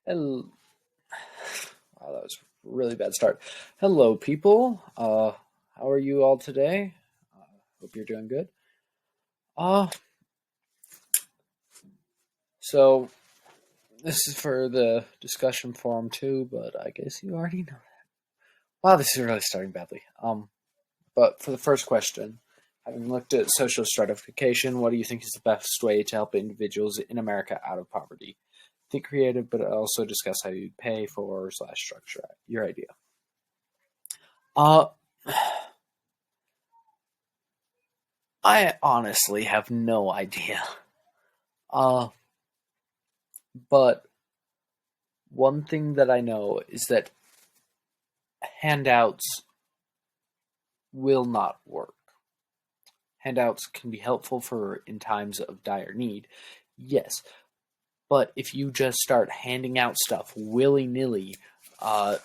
Hello. Wow, that was a really bad start. Hello, people. How are you all today? Hope you're doing good. Uh, so this is for the discussion forum too, but I guess you already know. Wow, this is really starting badly. But for the first question, having looked at social stratification, what do you think is the best way to help individuals in America out of poverty? Think creative, but also discuss how you pay for / structure your idea. Uh, I honestly have no idea. Uh, but one thing that I know is that handouts will not work. Handouts can be helpful for in times of dire need, yes, but if you just start handing out stuff willy-nilly, uh,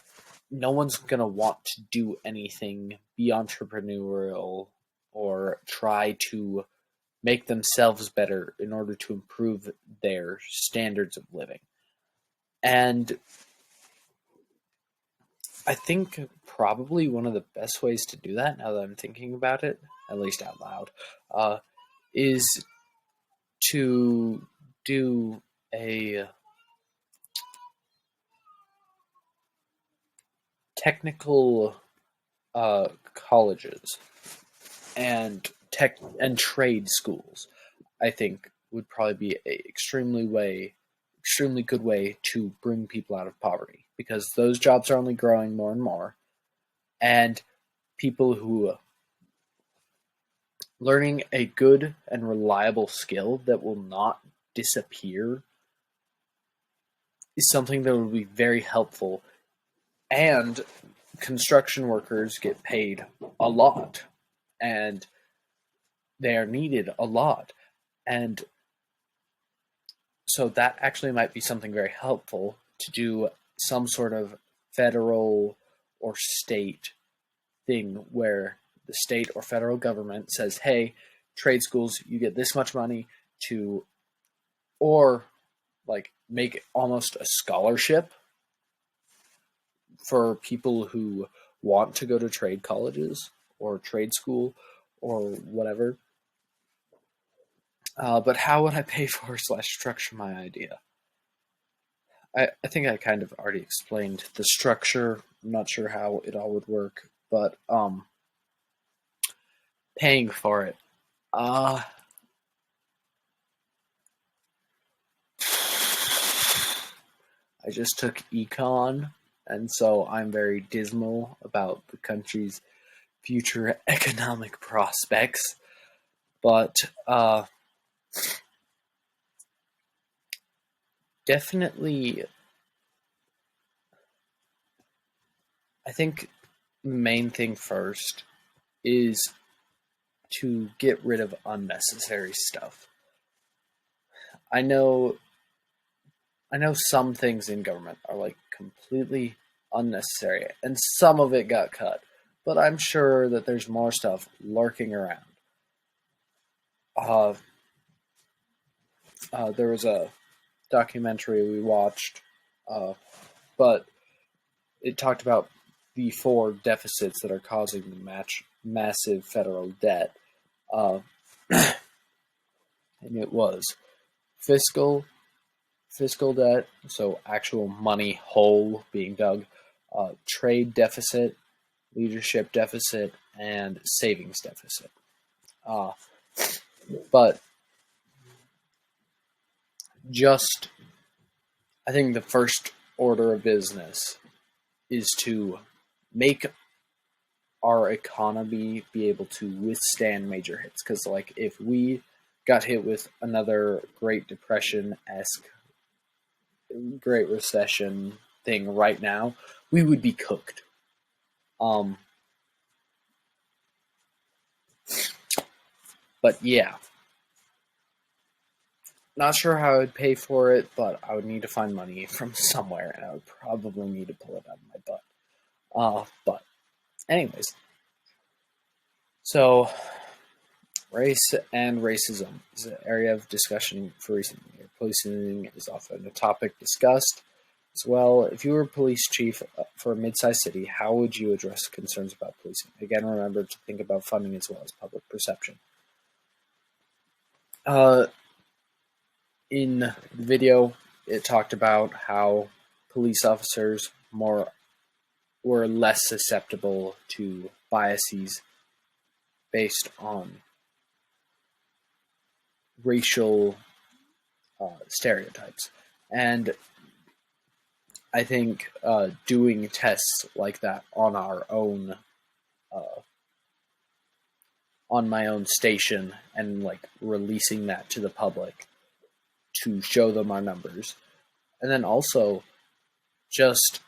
no one's gonna want to do anything, be entrepreneurial, or try to make themselves better in order to improve their standards of living. And I think probably one of the best ways to do that, now that I'm thinking about it, at least out loud, is to do a technical colleges and tech and trade schools. I think would probably be a extremely good way to bring people out of poverty, because those jobs are only growing more and more, and people who learning a good and reliable skill that will not disappear is something that would be very helpful. And construction workers get paid a lot, and they are needed a lot. And so that actually might be something very helpful, to do some sort of federal or state thing where the state or federal government says, hey, trade schools, you get this much money to, or like make almost a scholarship for people who want to go to trade colleges or trade school or whatever. But how would I pay for / structure my idea? I think I kind of already explained the structure. I'm not sure how it all would work, but paying for it. I just took econ, and so I'm very dismal about the country's future economic prospects. But definitely, I think the main thing first is to get rid of unnecessary stuff. I know some things in government are like completely unnecessary, and some of it got cut, but I'm sure that there's more stuff lurking around. Uh, there was a documentary we watched, but it talked about the four deficits that are causing the massive federal debt, uh, and it was fiscal debt, so actual money hole being dug, trade deficit, leadership deficit, and savings deficit. But just, I think the first order of business is to make our economy be able to withstand major hits. Because, like, if we got hit with another Great Depression-esque Great Recession thing right now, we would be cooked. But yeah, not sure how I would pay for it, but I would need to find money from somewhere, and I would probably need to pull it out of my butt. But anyways, so race and racism is an area of discussion for recent years. Policing is often a topic discussed. as well. If you were police chief for a mid-sized city, how would you address concerns about policing? Again, remember to think about funding as well as public perception. In the video, it talked about how police officers were less susceptible to biases based on racial stereotypes. And I think doing tests like that on our own, on my own station, and like releasing that to the public to show them our numbers, and then also just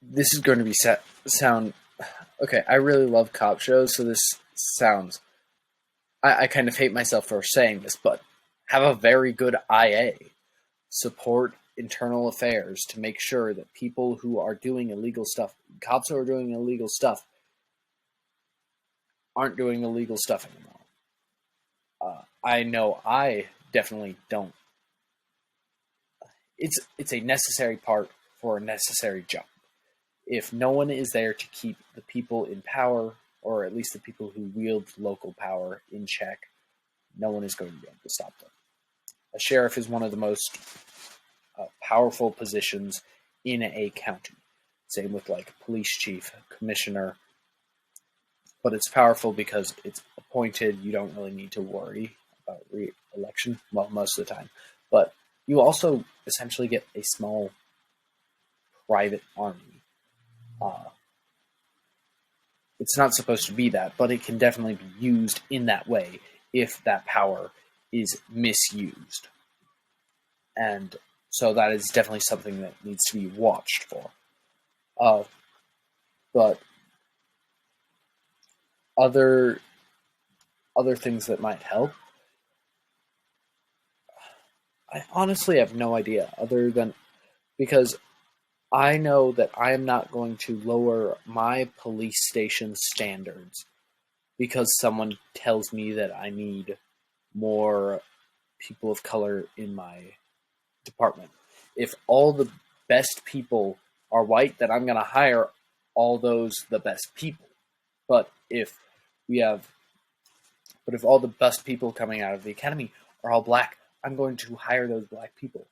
this is going to be sound okay. I really love cop shows, so this sounds. I kind of hate myself for saying this, but have a very good IA. Support internal affairs to make sure that people who are doing illegal stuff, cops who are doing illegal stuff, aren't doing illegal stuff anymore. I know I definitely don't. It's a necessary part for a necessary job. If no one is there to keep the people in power, or at least the people who wield local power, in check, no one is going to be able to stop them. A sheriff is one of the most powerful positions in a county. Same with like police chief, commissioner. But it's powerful because it's appointed. You don't really need to worry about re-election, well, most of the time. But you also essentially get a small private army. It's not supposed to be that, but it can definitely be used in that way if that power is misused. And so that is definitely something that needs to be watched for. But other things that might help, I honestly have no idea, other than because I know that I am not going to lower my police station standards because someone tells me that I need more people of color in my department. If all the best people are white, then I'm going to hire all the best people. But if all the best people coming out of the academy are all black, I'm going to hire those black people.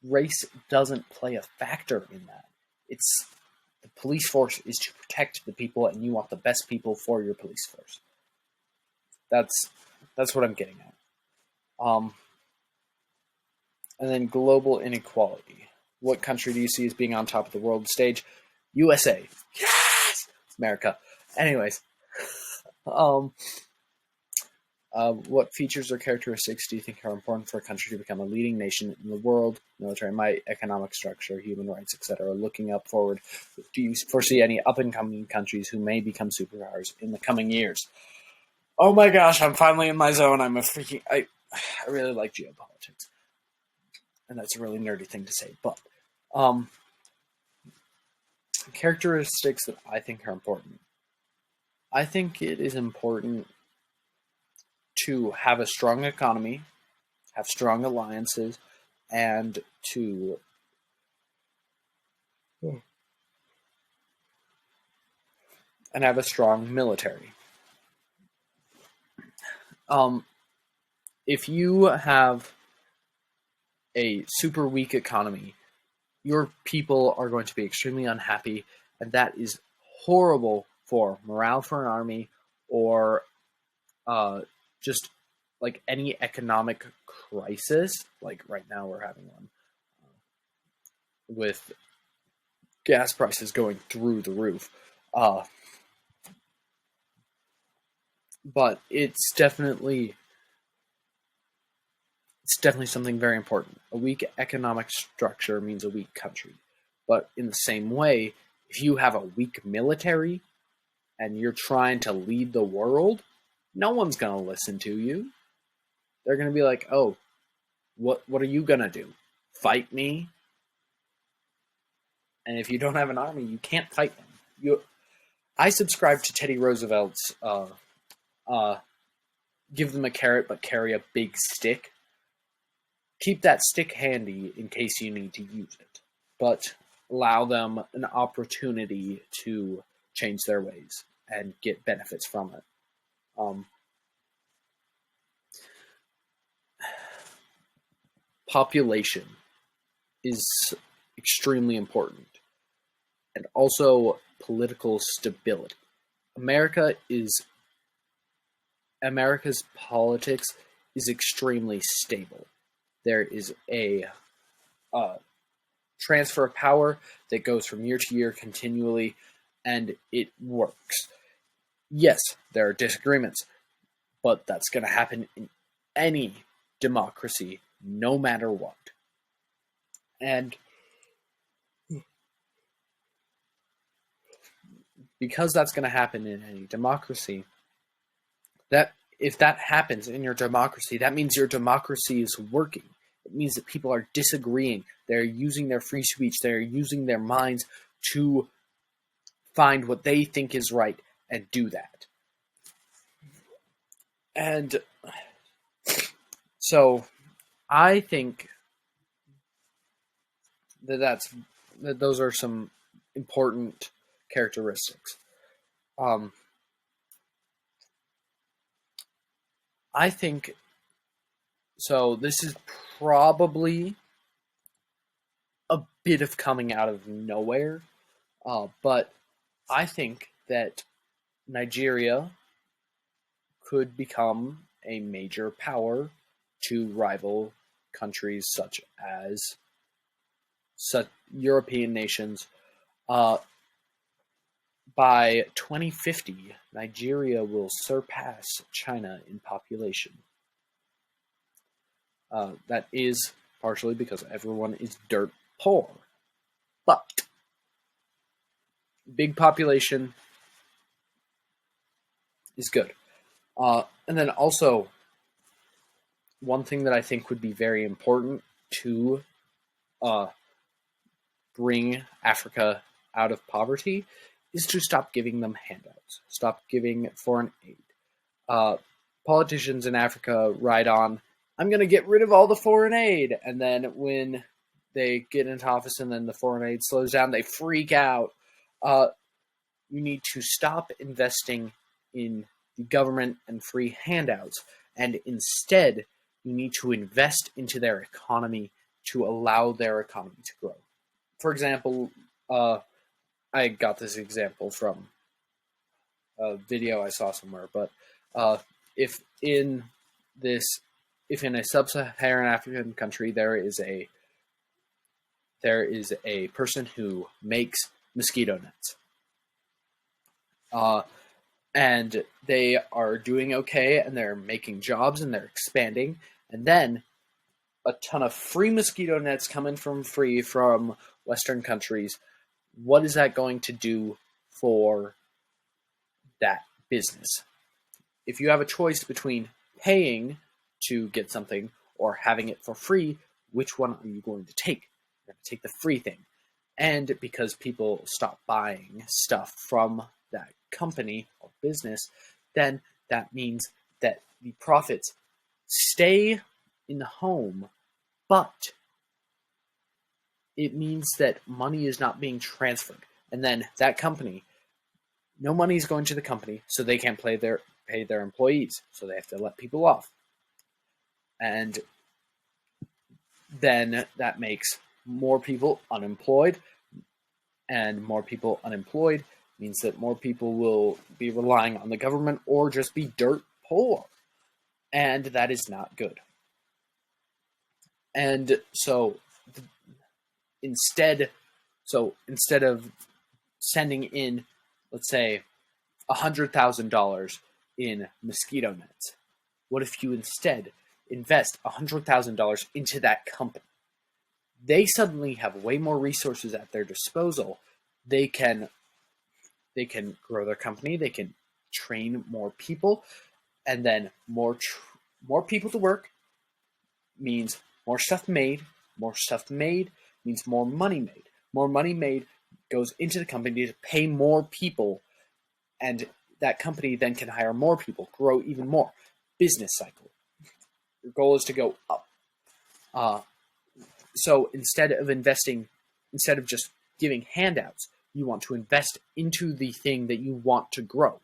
Race doesn't play a factor in that. It's the police force is to protect the people, and you want the best people for your police force. That's what I'm getting at. And then global inequality. What country do you see as being on top of the world stage? USA. Yes, America. Anyways, what features or characteristics do you think are important for a country to become a leading nation in the world? Military might, economic structure, human rights, etc. Looking up forward, do you foresee any up-and-coming countries who may become superpowers in the coming years? Oh my gosh, I'm finally in my zone. I really like geopolitics. And that's a really nerdy thing to say. But characteristics that I think are important. I think it is important to have a strong economy, have strong alliances, and have a strong military. If you have a super weak economy, your people are going to be extremely unhappy, and that is horrible for morale for an army, or just like any economic crisis. Like right now we're having one with gas prices going through the roof. But it's definitely something very important. A weak economic structure means a weak country. But in the same way, if you have a weak military and you're trying to lead the world, no one's going to listen to you. They're going to be like, oh, what are you going to do? Fight me? And if you don't have an army, you can't fight them. I subscribe to Teddy Roosevelt's give them a carrot but carry a big stick. Keep that stick handy in case you need to use it, but allow them an opportunity to change their ways and get benefits from it. Population is extremely important, and also political stability. America's politics is extremely stable. There is a transfer of power that goes from year to year continually, and it works. Yes, there are disagreements, but that's going to happen in any democracy, no matter what. And because that's going to happen in any democracy, that if that happens in your democracy, that means your democracy is working. It means that people are disagreeing. They're using their free speech. They're using their minds to find what they think is right and do that. And so I think that those are some important characteristics. I think so. This is probably a bit of coming out of nowhere, but I think that Nigeria could become a major power to rival countries such as European nations. By 2050, Nigeria will surpass China in population. That is partially because everyone is dirt poor. But big population is good. And then also, one thing that I think would be very important to bring Africa out of poverty is to stop giving them handouts, stop giving foreign aid. Politicians in Africa ride on, I'm going to get rid of all the foreign aid, and then when they get into office and then the foreign aid slows down, they freak out. You need to stop investing in the government and free handouts, and instead you need to invest into their economy to allow their economy to grow. For example, I got this example from a video I saw somewhere, but if in a sub-Saharan African country there is a person who makes mosquito nets, and they are doing okay, and they're making jobs, and they're expanding, and then a ton of free mosquito nets coming from Western countries. What is that going to do for that business? If you have a choice between paying to get something or having it for free, which one are you going to take? You're going to take the free thing. And because people stop buying stuff from that company or business, then that means that the profits stay in the home, but it means that money is not being transferred. And then that company, no money is going to the company, so they can't pay their employees, so they have to let people off. And then that makes more people unemployed, and more people unemployed means that more people will be relying on the government or just be dirt poor. And that is not good. And so instead of sending in, let's say, $100,000 in mosquito nets, what if you instead invest $100,000 into that company? They suddenly have way more resources at their disposal. They can grow their company. They can train more people, and then more people to work means more stuff made. More stuff made means more money made. More money made goes into the company to pay more people, and that company then can hire more people, grow even more. business cycle. Your goal is to go up. So instead of just giving handouts, you want to invest into the thing that you want to grow,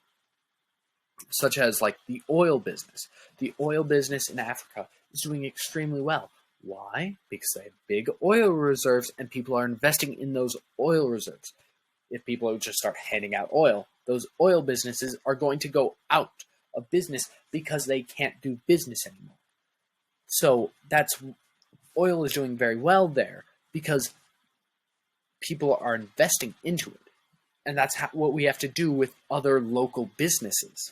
such as like the oil business. The oil business in Africa is doing extremely well. Why? Because they have big oil reserves and people are investing in those oil reserves. If people just start handing out oil, those oil businesses are going to go out of business because they can't do business anymore. So oil is doing very well there because people are investing into it. And that's what we have to do with other local businesses.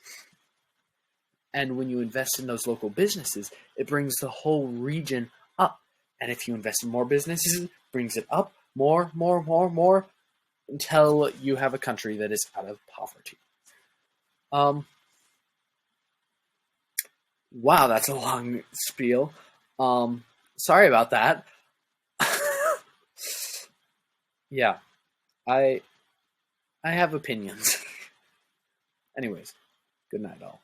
And when you invest in those local businesses, it brings the whole region up. And if you invest in more businesses, it brings it up more, until you have a country that is out of poverty. Wow, that's a long spiel. Sorry about that. Yeah, I have opinions. Anyways, good night all.